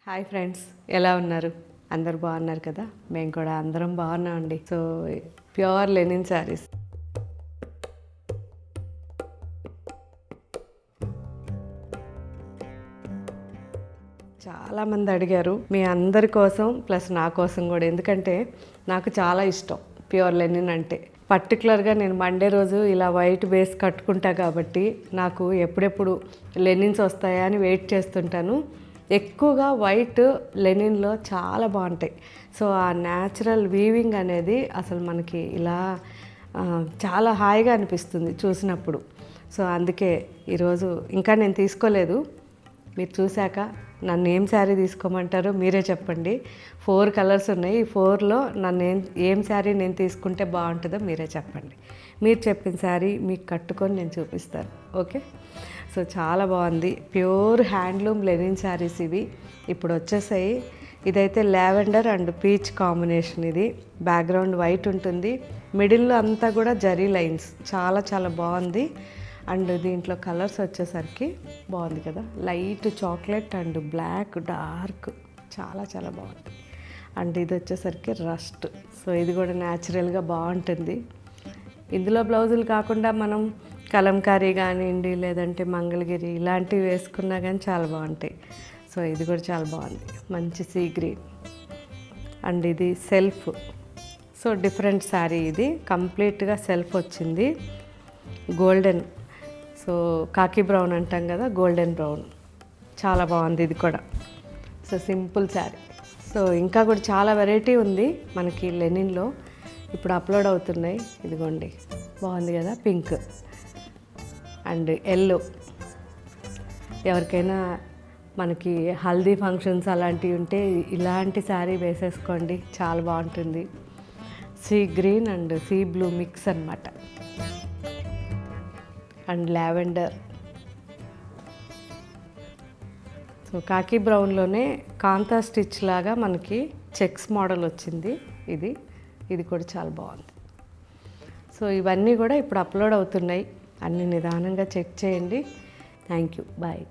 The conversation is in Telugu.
హాయ్ ఫ్రెండ్స్, ఎలా ఉన్నారు? అందరు బాగున్నారు కదా? మేము కూడా అందరం బాగున్నామండి. So pure linen saris. చాలామంది అడిగారు, మీ అందరి కోసం ప్లస్ నా కోసం కూడా, ఎందుకంటే నాకు చాలా ఇష్టం ప్యూర్ లెనిన్ అంటే. పర్టికులర్గా నేను మండే రోజు ఇలా వైట్ బేస్ కట్టుకుంటా కాబట్టి నాకు ఎప్పుడెప్పుడు లెనిన్స్ వస్తాయా అని వెయిట్ చేస్తుంటాను. ఎక్కువగా వైట్ లెనిన్లో చాలా బాగుంటాయి. సో ఆ న్యాచురల్ వీవింగ్ అనేది అసలు మనకి ఇలా చాలా హాయిగా అనిపిస్తుంది చూసినప్పుడు. సో అందుకే ఈరోజు ఇంకా నేను తీసుకోలేదు. మీరు చూశాక నన్ను ఏం శారీ తీసుకోమంటారో మీరే చెప్పండి. 4 కలర్స్ ఉన్నాయి. ఈ 4లో నన్ను ఏం శారీ నేను తీసుకుంటే బాగుంటుందో మీరే చెప్పండి. మీరు చెప్పిన శారీ మీకు కట్టుకొని నేను చూపిస్తాను. ఓకే? సో చాలా బాగుంది. ప్యూర్ హ్యాండ్లూమ్ లెనిన్ శారీస్ ఇవి ఇప్పుడు వచ్చేసాయి. ఇదైతే లావెండర్ అండ్ పీచ్ కాంబినేషన్. ఇది బ్యాక్గ్రౌండ్ వైట్ ఉంటుంది, మిడిల్లో అంతా కూడా జరీ లైన్స్. చాలా చాలా బాగుంది. అండ్ దీంట్లో కలర్స్ వచ్చేసరికి బాగుంది కదా, light chocolate and black, dark, చాలా చాలా బాగుంది. అండ్ ఇది వచ్చేసరికి రస్ట్. సో ఇది కూడా న్యాచురల్గా బాగుంటుంది. ఇందులో బ్లౌజులు కాకుండా మనం కలంకారీ కానివ్వండి, లేదంటే మంగళగిరి ఇలాంటివి వేసుకున్నా కానీ చాలా బాగుంటాయి. సో ఇది కూడా చాలా బాగుంది, మంచి సీ గ్రీన్. అండ్ ఇది సెల్ఫ్. So different sari. ఇది కంప్లీట్గా సెల్ఫ్ వచ్చింది, గోల్డెన్. సో కాకి బ్రౌన్ అంటాం కదా, గోల్డెన్ బ్రౌన్. చాలా బాగుంది ఇది కూడా. So simple sari. సో ఇంకా కూడా చాలా వెరైటీ ఉంది మనకి లెనిన్లో, ఇప్పుడు అప్లోడ్ అవుతున్నాయి. ఇదిగోండి, బాగుంది కదా, పింక్ అండ్ ఎల్లో. ఎవరికైనా మనకి హల్దీ ఫంక్షన్స్ అలాంటివి ఉంటే ఇలాంటి శారీ వేసేసుకోండి, చాలా బాగుంటుంది. Sea green and sea blue mix అన్నమాట. And lavender. సో కాకి బ్రౌన్లోనే కాంతా స్టిచ్ లాగా మనకి చెక్స్ మోడల్ వచ్చింది. ఇది కూడా చాలా బాగుంది. సో ఇవన్నీ కూడా ఇప్పుడు అప్లోడ్ అవుతున్నాయి. అన్ని నిదానంగా చెక్ చేయండి. Thank you. బాయ్.